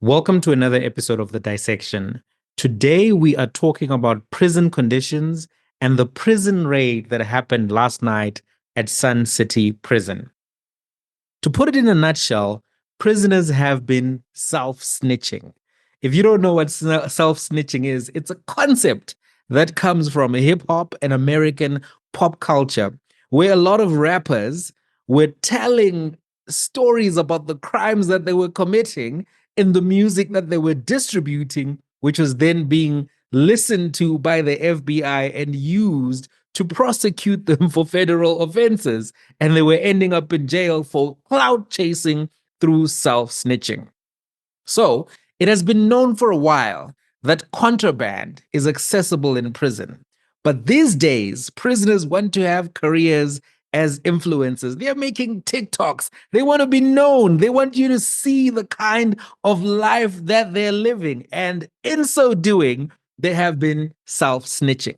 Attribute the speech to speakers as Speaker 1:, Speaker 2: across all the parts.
Speaker 1: Welcome to another episode of The Dissection. Today, we are talking about prison conditions and the prison raid that happened last night at Sun City Prison. To put it in a nutshell, prisoners have been self-snitching. If you don't know what self-snitching is, it's a concept that comes from hip hop and American pop culture, where a lot of rappers were telling stories about the crimes that they were committing in the music that they were distributing, which was then being listened to by the FBI and used to prosecute them for federal offenses. And they were ending up in jail for clout chasing through self-snitching. So it has been known for a while that contraband is accessible in prison. But these days, prisoners want to have careers as influencers. They're making TikToks. They want to be known. They want you to see the kind of life that they're living. And in so doing, they have been self-snitching.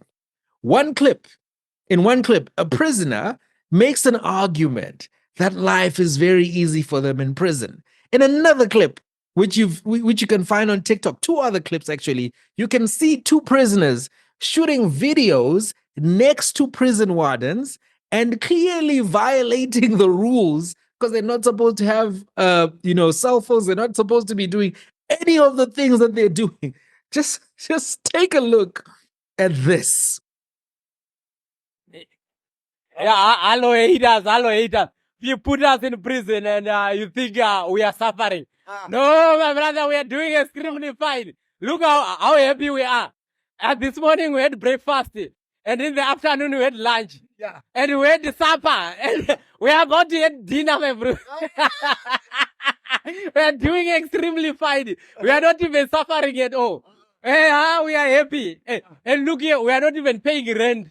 Speaker 1: In one clip, a prisoner makes an argument that life is very easy for them in prison. In another clip, which you can find on TikTok, two other clips actually, you can see two prisoners shooting videos next to prison wardens and clearly violating the rules because they're not supposed to have cell phones. They're not supposed to be doing any of the things that they're doing. Just take a look at this.
Speaker 2: Yeah, hello haters. You put us in prison and you think we are suffering. No, my brother, we are doing extremely fine. Look how happy we are. And this morning we had breakfast. And in the afternoon we had lunch.
Speaker 3: Yeah.
Speaker 2: And we had supper. And we are about to have dinner, my bro. We are doing extremely fine. We are not even suffering at all. Hey, we are happy. Hey, and look here, we are not even paying rent.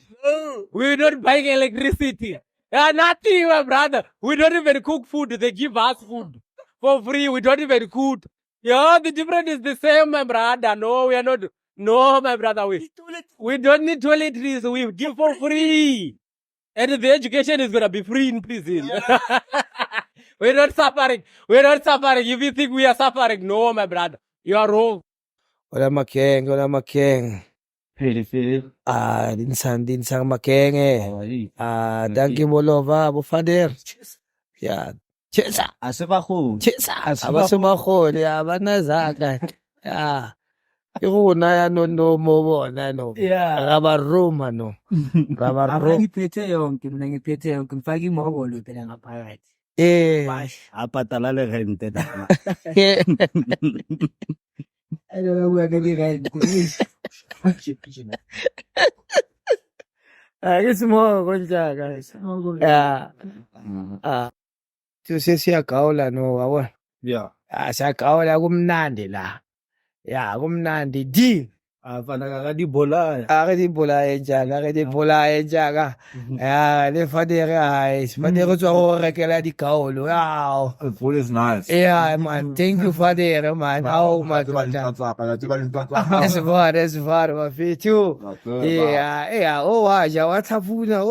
Speaker 2: We're not buying electricity. Nothing, my brother. We don't even cook food. They give us food for free. We don't even cook. Yeah, the difference is the same, my brother. No, we are not. No, my brother. We don't need toiletries. We give for free. And the education is going to be free in prison. Yeah. We're not suffering. We're not suffering. If you think we are suffering, no, my brother. You are wrong.
Speaker 3: Wala makeng.
Speaker 4: Phil.
Speaker 3: Dinsang makeng danke molova bo fader. Yeah. Chesa.
Speaker 4: Asibakhulu.
Speaker 3: Abasumakholi abanazaka. Yeah. Iruna ya no bona no.
Speaker 4: Yeah.
Speaker 3: Raba Roma no. Raba Roma.
Speaker 4: Ngiphethe yonke ngifaka imobolo phela ngaphakathi. Bash apatala le rent dana. I don't know where the rent is.
Speaker 3: Isimo konjaka. Yeah. Siyagaula no wabo.
Speaker 4: Yeah.
Speaker 3: Siyagaula kumnandi la. Yeah, kumnandi di.
Speaker 4: Afana ka di bola.
Speaker 3: Di bola jaga. Yeah, le fadere ai. Fadere tswa go rekela di kaolo. Yeah.
Speaker 4: The food is nice.
Speaker 3: Yeah, man. Thank you fadere, man. Oh my God. That's my feature. Yeah. Oh, waja watafuna.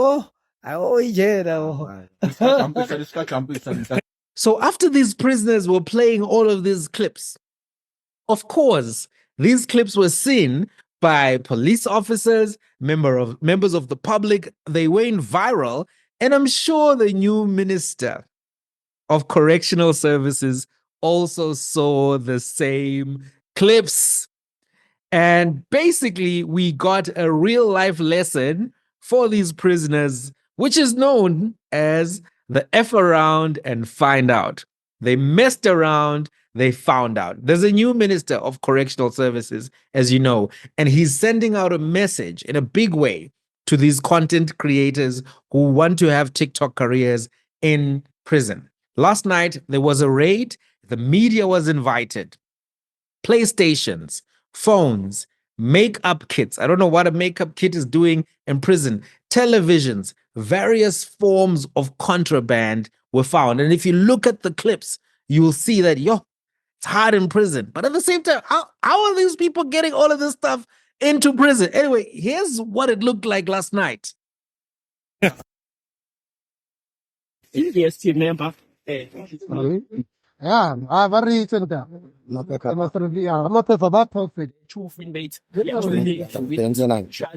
Speaker 1: So after these prisoners were playing all of these clips, of course, these clips were seen by police officers, members of the public. They went viral, and I'm sure the new Minister of Correctional Services also saw the same clips. And basically, we got a real-life lesson for these prisoners, which is known as the F around and find out. They messed around, they found out. There's a new Minister of Correctional Services, as you know, and he's sending out a message in a big way to these content creators who want to have TikTok careers in prison. Last night, there was a raid. The media was invited. PlayStations, phones, makeup kits. I don't know what a makeup kit is doing in prison. Televisions, various forms of contraband were found. And if you look at the clips, you will see that, it's hard in prison. But at the same time, how are these people getting all of this stuff into prison? Anyway, here's what it looked like last night.
Speaker 4: Yes, member.
Speaker 3: Yeah, I'm very interested. I'm not for that perfect.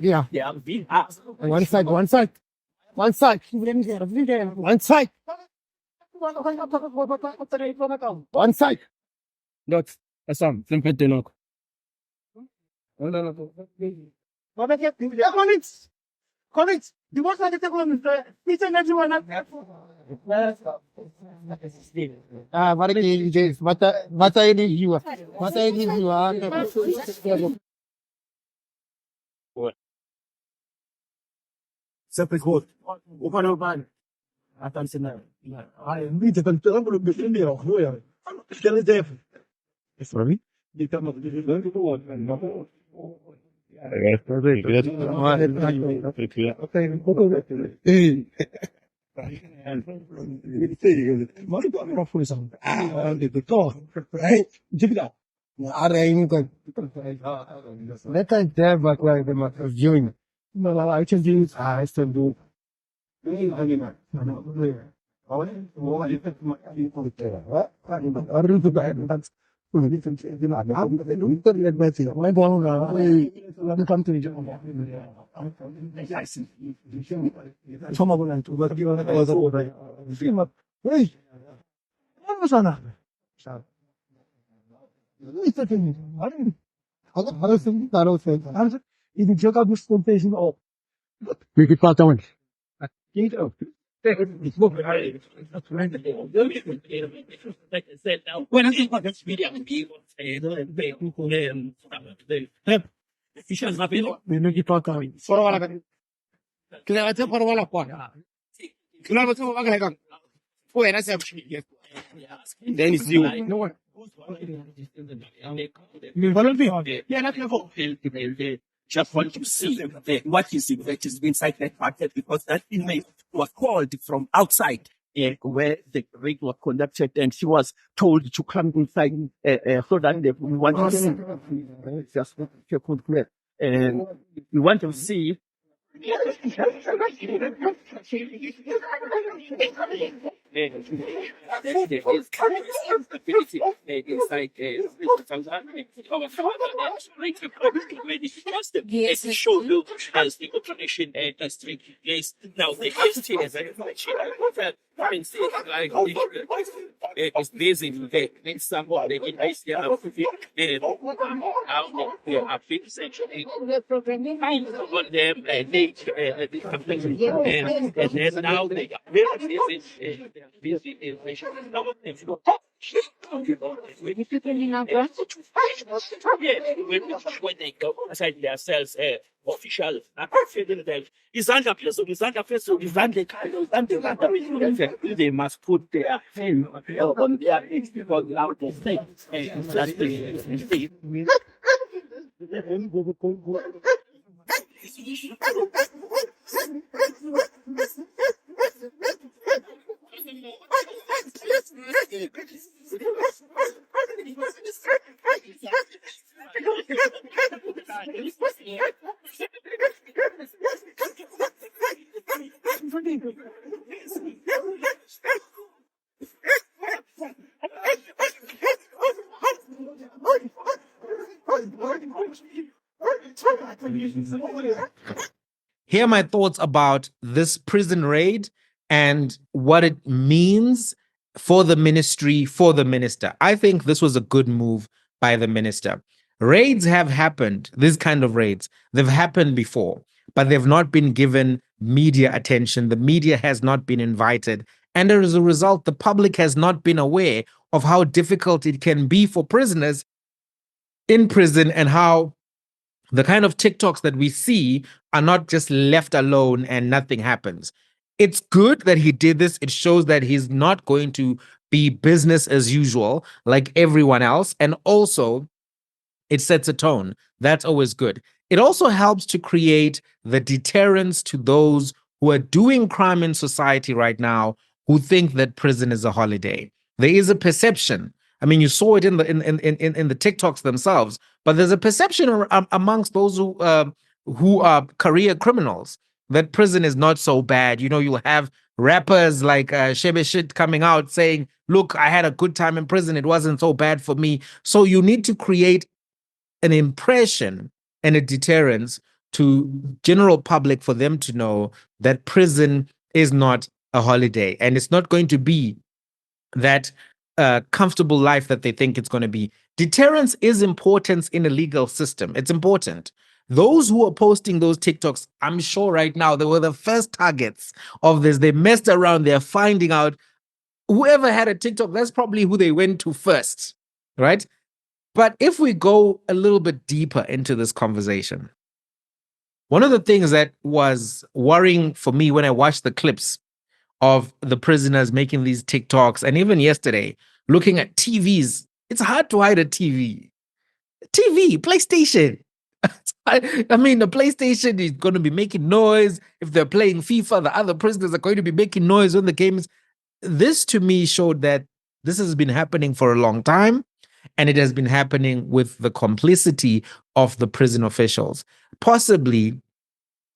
Speaker 3: Yeah. One side. One side. One side. One side. Not a song. Simply no. Comments. Comments. The most I get to comment. Each and every one. What it is, what I need you. What I need you. Sempre code. O canal vai. Até ensinar. Ai, me diga tanto eu não me entendo não, não é? Que ele deve. Isso para mim? De tá mas de dentro do outro, não. É, perfeito. Ok. Mas tu não foi só. Ah, de to. Right? Diga. Are aí nunca. Let us there but like them viewing. No, I can do I still do. Even joke out this conversation of we could part on.
Speaker 4: When I think about this video, people say, Fisher's not below.
Speaker 3: We know you part on. For all of it. Clear for all of one. Clear to what I got. When I said, then it's you. No one. You volunteer.
Speaker 4: Yeah, not your fault. Just want to see what is it that is inside that market because that inmate was called from outside where the raid was conducted and she was told to come inside so that they want to see. Just and we want to see. Yes, the show will as the operation has taken place. Now the ST is it's busy today. Next someone they get ice there. They are fixed actually on them and they and then now they are very busy in when they go aside themselves official they must put their hand on their face because without the state that's the
Speaker 1: Here are my thoughts about this prison raid and what it means for the ministry, for the minister. I think this was a good move by the minister. Raids have happened, this kind of raids, they've happened before, but they've not been given media attention. The media has not been invited. And as a result, the public has not been aware of how difficult it can be for prisoners in prison and how the kind of TikToks that we see are not just left alone and nothing happens. It's good that he did this. It shows that he's not going to be business as usual like everyone else. And also, it sets a tone. That's always good. It also helps to create the deterrence to those who are doing crime in society right now who think that prison is a holiday. There is a perception. I mean, you saw it in the TikToks themselves, but there's a perception amongst those who are career criminals that prison is not so bad. You know, you'll have rappers like Shebe Shit coming out saying, look, I had a good time in prison. It wasn't so bad for me. So you need to create an impression and a deterrence to general public for them to know that prison is not a holiday and it's not going to be that comfortable life that they think it's going to be. Deterrence is important in a legal system. It's important. Those who are posting those TikToks, I'm sure right now they were the first targets of this. They messed around. They're finding out whoever had a TikTok, that's probably who they went to first, right? But if we go a little bit deeper into this conversation, one of the things that was worrying for me when I watched the clips of the prisoners making these TikToks, and even yesterday, looking at TVs, it's hard to hide a TV. TV, PlayStation. I mean, the PlayStation is going to be making noise. If they're playing FIFA, the other prisoners are going to be making noise when the game is. This to me showed that this has been happening for a long time, and it has been happening with the complicity of the prison officials, possibly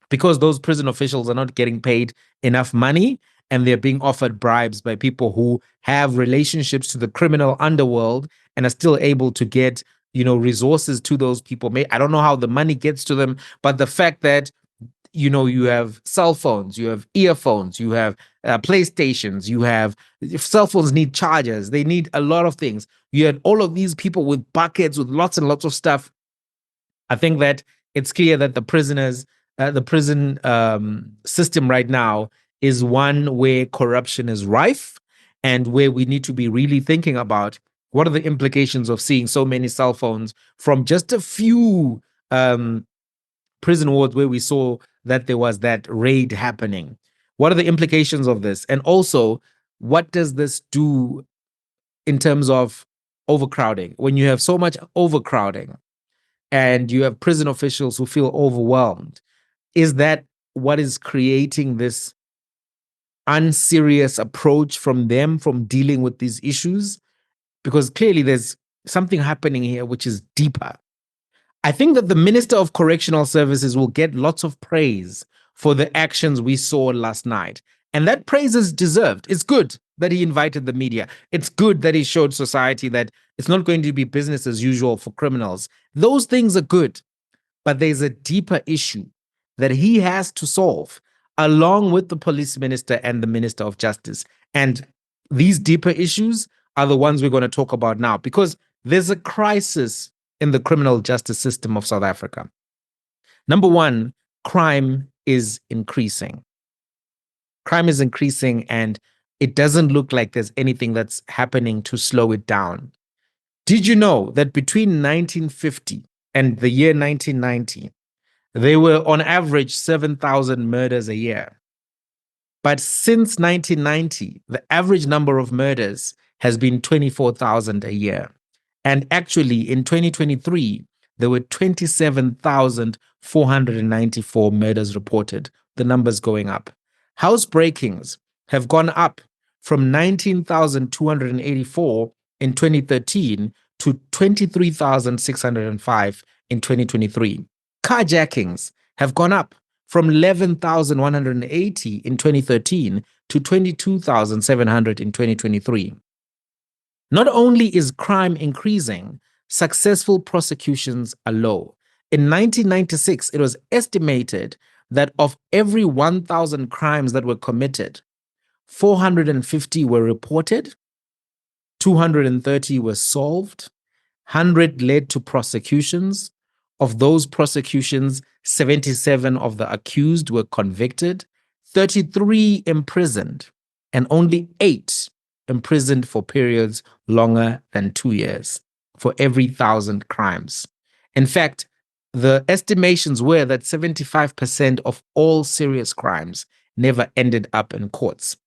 Speaker 1: because those prison officials are not getting paid enough money and they're being offered bribes by people who have relationships to the criminal underworld and are still able to get, you know, resources to those people. I don't know how the money gets to them, but the fact that, you know, you have cell phones, you have earphones, you have PlayStations, you have, if cell phones need chargers, they need a lot of things. You had all of these people with buckets, with lots and lots of stuff. I think that it's clear that the prison system right now is one where corruption is rife and where we need to be really thinking about what are the implications of seeing so many cell phones from just a few prison wards where we saw that there was that raid happening. What are the implications of this? And also, what does this do in terms of overcrowding? When you have so much overcrowding and you have prison officials who feel overwhelmed, is that what is creating this unserious approach from them from dealing with these issues? Because clearly there's something happening here which is deeper. I think that the Minister of Correctional Services will get lots of praise for the actions we saw last night. And that praise is deserved. It's good that he invited the media. It's good that he showed society that it's not going to be business as usual for criminals. Those things are good. But there's a deeper issue that he has to solve along with the police minister and the minister of justice. And these deeper issues are the ones we're going to talk about now, because there's a crisis in the criminal justice system of South Africa. Number one, crime is increasing. Crime is increasing, and it doesn't look like there's anything that's happening to slow it down. Did you know that between 1950 and the year 1990, there were on average 7,000 murders a year? But since 1990, the average number of murders has been 24,000 a year. And actually, in 2023, there were 27,494 murders reported, the numbers going up. House breakings have gone up from 19,284 in 2013 to 23,605 in 2023. Carjackings have gone up from 11,180 in 2013 to 22,700 in 2023. Not only is crime increasing, successful prosecutions are low. In 1996, it was estimated that of every 1,000 crimes that were committed, 450 were reported, 230 were solved, 100 led to prosecutions. Of those prosecutions, 77 of the accused were convicted, 33 imprisoned, and only 8 imprisoned for periods longer than 2 years for every 1,000 crimes. In fact, the estimations were that 75% of all serious crimes never ended up in courts.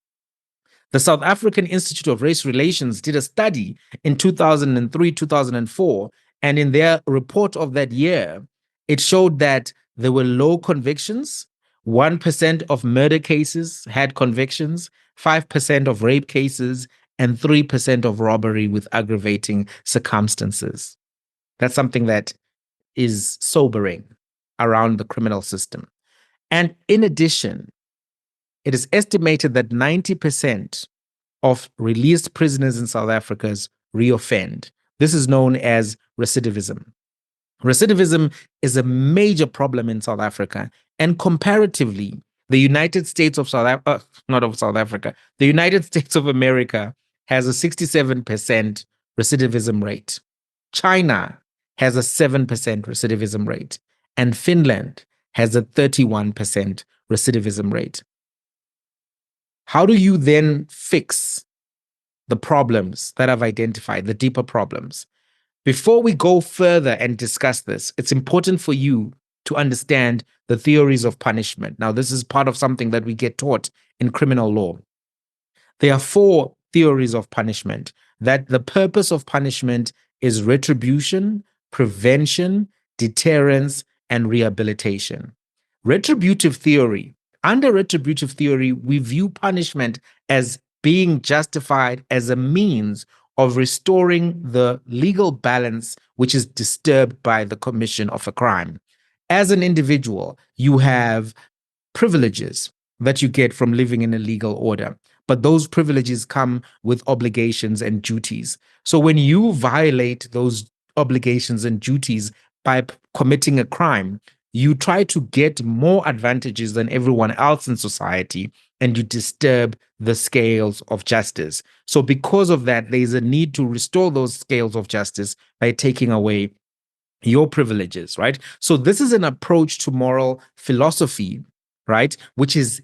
Speaker 1: The South African Institute of Race Relations did a study in 2003, 2004, and in their report of that year, it showed that there were low convictions. 1% of murder cases had convictions, 5% of rape cases, and 3% of robbery with aggravating circumstances. That's something that is sobering around the criminal system. And in addition, it is estimated that 90% of released prisoners in South Africa reoffend. This is known as recidivism. Recidivism is a major problem in South Africa, and comparatively, the United States of South Africa, not of South Africa, the United States of America has a 67% recidivism rate. China has a 7% recidivism rate, and Finland has a 31% recidivism rate. How do you then fix the problems that I've identified, the deeper problems? Before we go further and discuss this, it's important for you to understand the theories of punishment. Now, this is part of something that we get taught in criminal law. There are 4 theories of punishment, that the purpose of punishment is retribution, prevention, deterrence, and rehabilitation. Retributive theory. Under retributive theory, we view punishment as being justified as a means of restoring the legal balance which is disturbed by the commission of a crime. As an individual, you have privileges that you get from living in a legal order, but those privileges come with obligations and duties. So when you violate those obligations and duties by committing a crime, you try to get more advantages than everyone else in society, and you disturb the scales of justice. So because of that, there is a need to restore those scales of justice by taking away your privileges, right? So this is an approach to moral philosophy, right, which is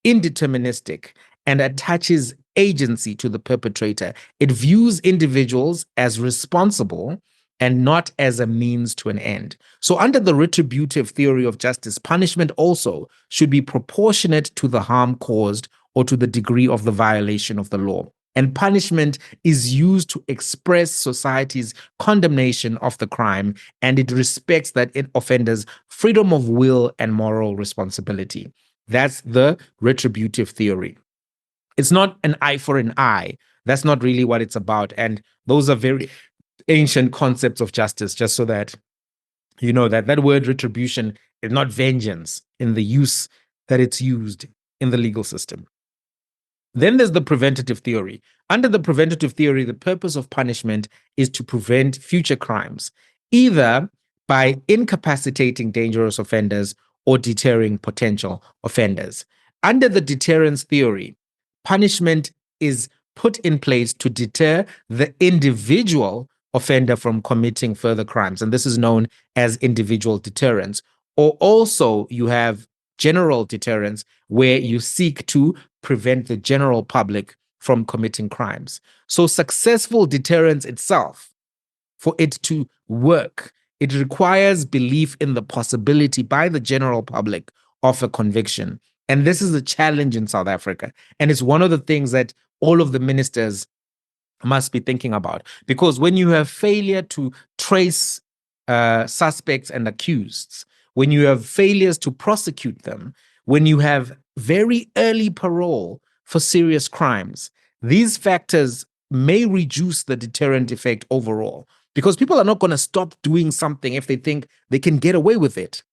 Speaker 1: indeterministic and attaches agency to the perpetrator. It views individuals as responsible and not as a means to an end. So under the retributive theory of justice, punishment also should be proportionate to the harm caused or to the degree of the violation of the law. And punishment is used to express society's condemnation of the crime, and it respects that offender's freedom of will and moral responsibility. That's the retributive theory. It's not an eye for an eye. That's not really what it's about. And those are very ancient concepts of justice, just so that you know that that word retribution is not vengeance in the use that it's used in the legal system. Then there's the preventative theory. Under the preventative theory, the purpose of punishment is to prevent future crimes, either by incapacitating dangerous offenders or deterring potential offenders. Under the deterrence theory, punishment is put in place to deter the individual offender from committing further crimes. And this is known as individual deterrence. Or also you have general deterrence, where you seek to prevent the general public from committing crimes. So successful deterrence itself, for it to work, it requires belief in the possibility by the general public of a conviction. And this is a challenge in South Africa. And it's one of the things that all of the ministers must be thinking about. Because when you have failure to trace suspects and accused, when you have failures to prosecute them, when you have very early parole for serious crimes, these factors may reduce the deterrent effect overall, because people are not going to stop doing something if they think they can get away with it.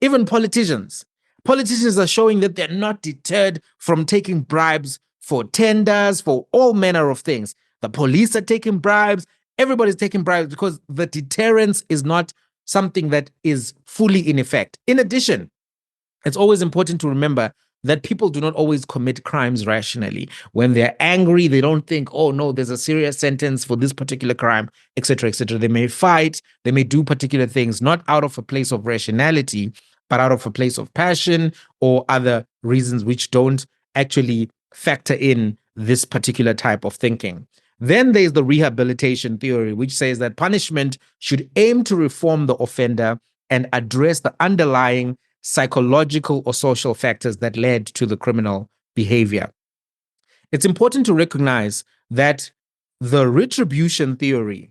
Speaker 1: Even politicians are showing that they're not deterred from taking bribes for tenders, for all manner of things. The police are taking bribes. Everybody's taking bribes because the deterrence is not something that is fully in effect. In addition, it's always important to remember that people do not always commit crimes rationally. When they're angry, they don't think, oh no, there's a serious sentence for this particular crime, etc., etc. They may fight, they may do particular things, not out of a place of rationality, but out of a place of passion or other reasons which don't actually factor in this particular type of thinking. Then there's the rehabilitation theory, which says that punishment should aim to reform the offender and address the underlying psychological or social factors that led to the criminal behavior. It's important to recognize that the retribution theory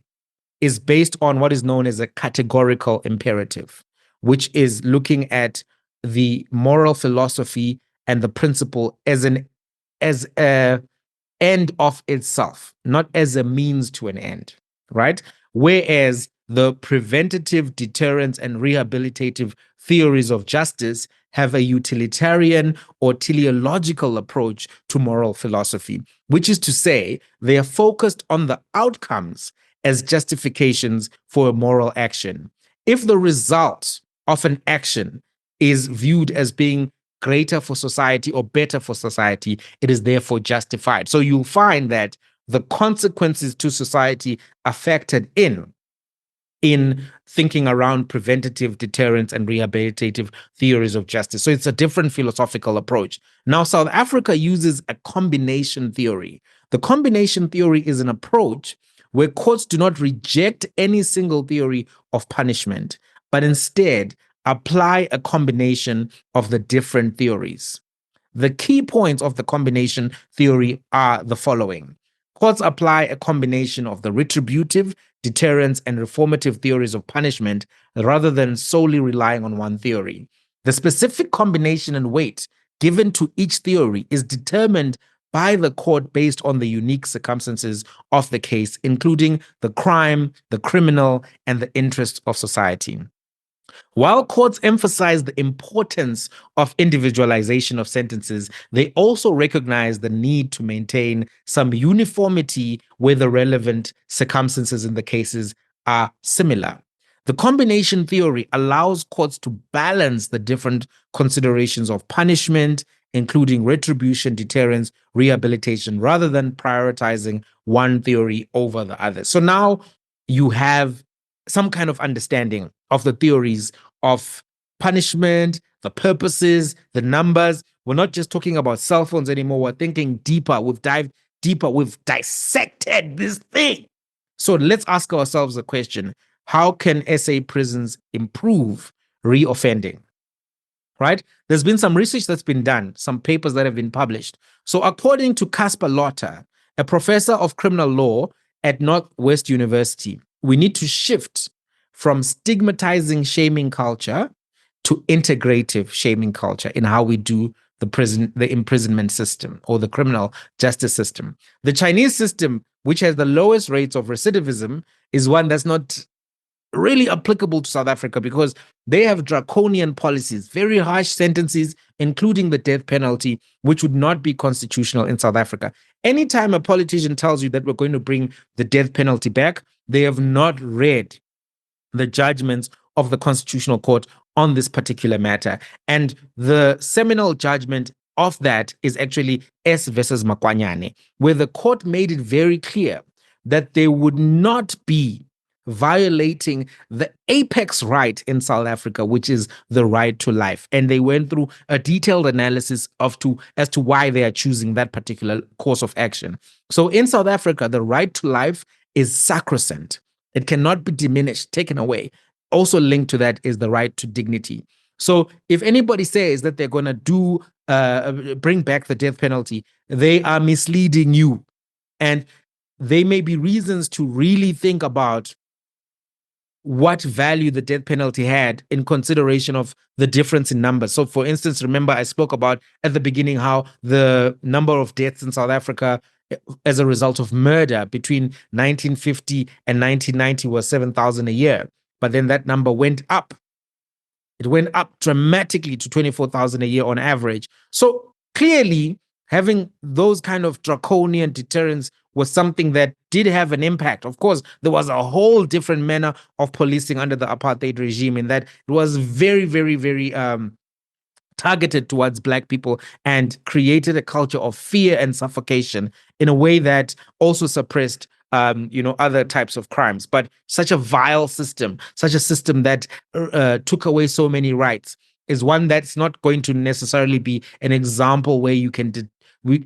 Speaker 1: is based on what is known as a categorical imperative, which is looking at the moral philosophy and the principle as a end of itself, not as a means to an end, right? Whereas the preventative, deterrence, and rehabilitative theories of justice have a utilitarian or teleological approach to moral philosophy, which is to say, they are focused on the outcomes as justifications for a moral action. If the result of an action is viewed as being greater for society or better for society, it is therefore justified. So you'll find that the consequences to society are factored in thinking around preventative, deterrence, and rehabilitative theories of justice. So it's a different philosophical approach. Now, South Africa uses a combination theory. The combination theory is an approach where courts do not reject any single theory of punishment, but instead apply a combination of the different theories. The key points of the combination theory are the following. Courts apply a combination of the retributive, deterrence, and reformative theories of punishment rather than solely relying on one theory. The specific combination and weight given to each theory is determined by the court based on the unique circumstances of the case, including the crime, the criminal, and the interests of society. While courts emphasize the importance of individualization of sentences, they also recognize the need to maintain some uniformity where the relevant circumstances in the cases are similar. The combination theory allows courts to balance the different considerations of punishment, including retribution, deterrence, rehabilitation, rather than prioritizing one theory over the other. So now you have some kind of understanding of the theories of punishment, the purposes, the numbers. We're not just talking about cell phones anymore. We're thinking deeper. We've dived deeper. We've dissected this thing. So let's ask ourselves the question, how can SA prisons improve reoffending? Right? There's been some research that's been done, some papers that have been published. So according to Casper Lotter, a professor of criminal law at Northwest University, we need to shift from stigmatizing shaming culture to integrative shaming culture in how we do the imprisonment system or the criminal justice system. The Chinese system, which has the lowest rates of recidivism, is one that's not really applicable to South Africa because they have draconian policies, very harsh sentences, including the death penalty, which would not be constitutional in South Africa. Anytime a politician tells you that we're going to bring the death penalty back, they have not read the judgments of the Constitutional Court on this particular matter. And the seminal judgment of that is actually S versus Makwanyane, where the court made it very clear that they would not be violating the apex right in South Africa, which is the right to life. And they went through a detailed analysis as to why they are choosing that particular course of action. So in South Africa, the right to life is sacrosanct. It cannot be diminished, taken away. Also linked to that is the right to dignity. So if anybody says that they're going to bring back the death penalty, they are misleading you. And there may be reasons to really think about what value the death penalty had in consideration of the difference in numbers. So for instance, remember I spoke about at the beginning how the number of deaths in South Africa as a result of murder between 1950 and 1990 was 7,000 a year. But then that number went up. It went up dramatically to 24,000 a year on average. So clearly, having those kind of draconian deterrents was something that did have an impact. Of course, there was a whole different manner of policing under the apartheid regime in that it was very, very, very targeted towards Black people and created a culture of fear and suffocation in a way that also suppressed other types of crimes. But such a vile system, such a system that took away so many rights is one that's not going to necessarily be an example where you can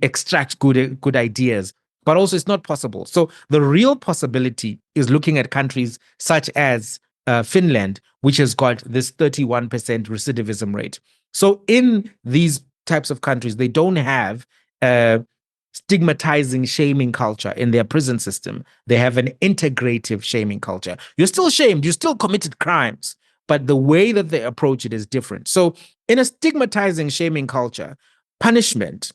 Speaker 1: extract good ideas. But also it's not possible. So the real possibility is looking at countries such as Finland, which has got this 31% recidivism rate. So in these types of countries, they don't have stigmatizing shaming culture in their prison system. They have an integrative shaming culture. You're still shamed, you still committed crimes, but the way that they approach it is different. So in a stigmatizing shaming culture, punishment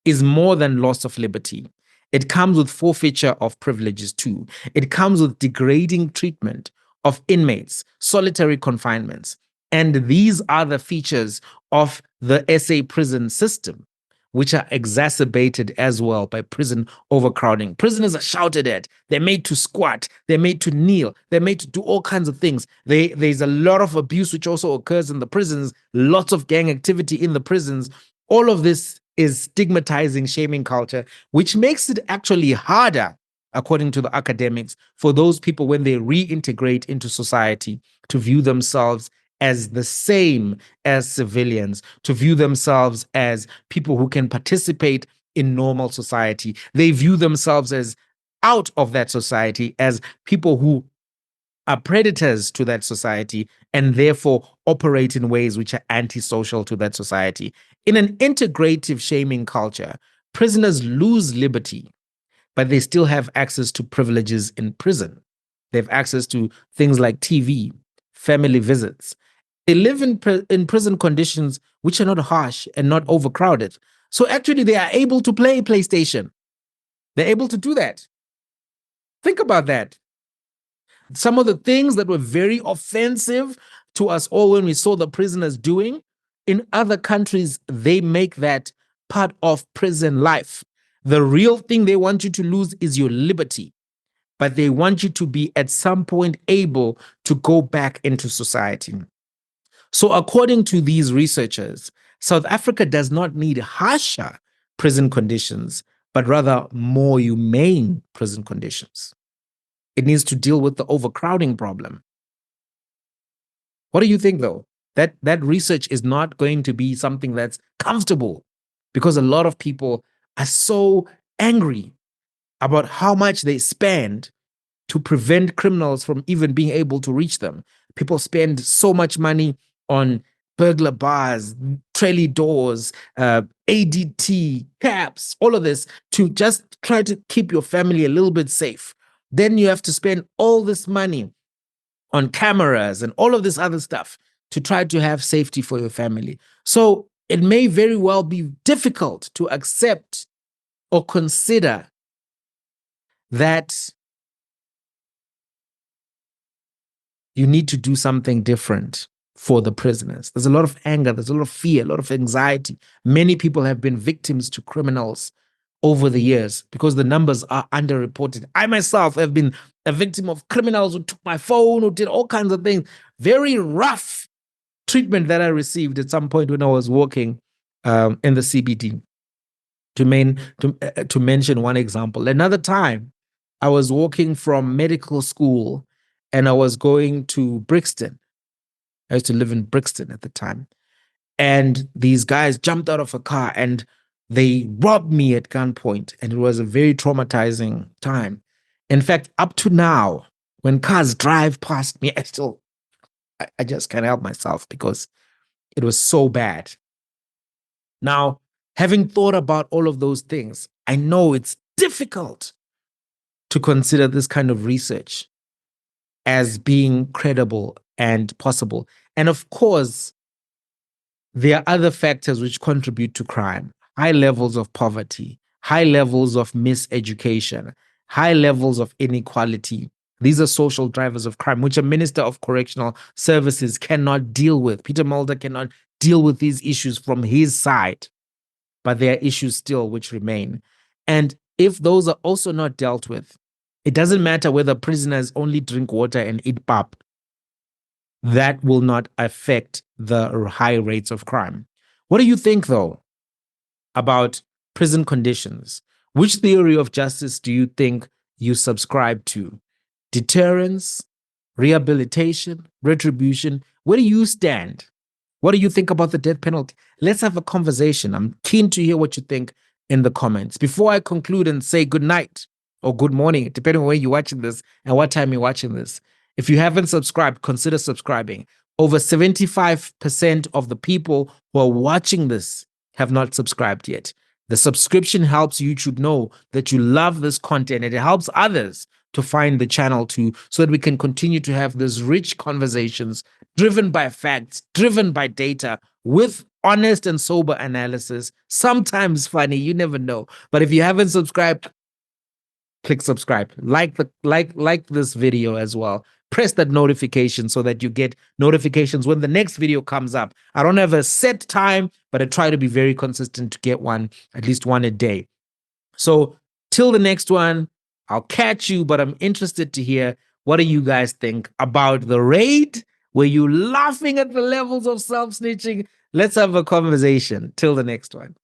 Speaker 1: is more than loss of liberty. It comes with forfeiture of privileges too. It comes with degrading treatment of inmates, solitary confinements, And these are the features of the SA prison system, which are exacerbated as well by prison overcrowding. Prisoners are shouted at. They're made to squat. They're made to kneel. They're made to do all kinds of things. There's a lot of abuse which also occurs in the prisons, lots of gang activity in the prisons. All of this is stigmatizing, shaming culture, which makes it actually harder, according to the academics, for those people when they reintegrate into society to view themselves as the same as civilians, to view themselves as people who can participate in normal society. They view themselves as out of that society, as people who are predators to that society and therefore operate in ways which are antisocial to that society. In an integrative shaming culture, prisoners lose liberty, but they still have access to privileges in prison. They have access to things like TV, family visits. They live in prison conditions which are not harsh and not overcrowded. So actually, they are able to play PlayStation. They're able to do that. Think about that. Some of the things that were very offensive to us all when we saw the prisoners doing, in other countries, they make that part of prison life. The real thing they want you to lose is your liberty, but they want you to be at some point able to go back into society. So, according to these researchers, South Africa does not need harsher prison conditions, but rather more humane prison conditions. It needs to deal with the overcrowding problem. What do you think, though? That research is not going to be something that's comfortable, because a lot of people are so angry about how much they spend to prevent criminals from even being able to reach them. People spend so much money on burglar bars, trailer doors, ADT, caps, all of this to just try to keep your family a little bit safe. Then you have to spend all this money on cameras and all of this other stuff to try to have safety for your family. So it may very well be difficult to accept or consider that you need to do something different for the prisoners. There's a lot of anger, there's a lot of fear, a lot of anxiety. Many people have been victims to criminals over the years because the numbers are underreported. I myself have been a victim of criminals who took my phone, who did all kinds of things. Very rough treatment that I received at some point when I was working in the CBD. To mention one example, another time I was walking from medical school and I was going to Brixton. I used to live in Brixton at the time. And these guys jumped out of a car and they robbed me at gunpoint. And it was a very traumatizing time. In fact, up to now, when cars drive past me, I just can't help myself because it was so bad. Now, having thought about all of those things, I know it's difficult to consider this kind of research as being credible and possible. And of course, there are other factors which contribute to crime: high levels of poverty, high levels of miseducation, high levels of inequality. These are social drivers of crime, which a minister of correctional services cannot deal with. Peter Mulder cannot deal with these issues from his side, but there are issues still which remain. And if those are also not dealt with, it doesn't matter whether prisoners only drink water and eat pap. That will not affect the high rates of crime. What do you think, though, about prison conditions? Which theory of justice do you think you subscribe to? Deterrence, rehabilitation, retribution? Where do you stand? What do you think about the death penalty? Let's have a conversation. I'm keen to hear what you think in the comments. Before I conclude and say good night or good morning, depending on where you're watching this and what time you're watching this, if you haven't subscribed, consider subscribing. Over 75% of the people who are watching this have not subscribed yet. The subscription helps YouTube know that you love this content, and it helps others to find the channel too, so that we can continue to have these rich conversations driven by facts, driven by data, with honest and sober analysis, sometimes funny, you never know. But if you haven't subscribed, click subscribe. Like this video as well. press that notification so that you get notifications when the next video comes up. I don't have a set time, but I try to be very consistent to get one, at least one a day. So till the next one, I'll catch you, but I'm interested to hear, what do you guys think about the raid? Were you laughing at the levels of self-snitching? Let's have a conversation. Till the next one.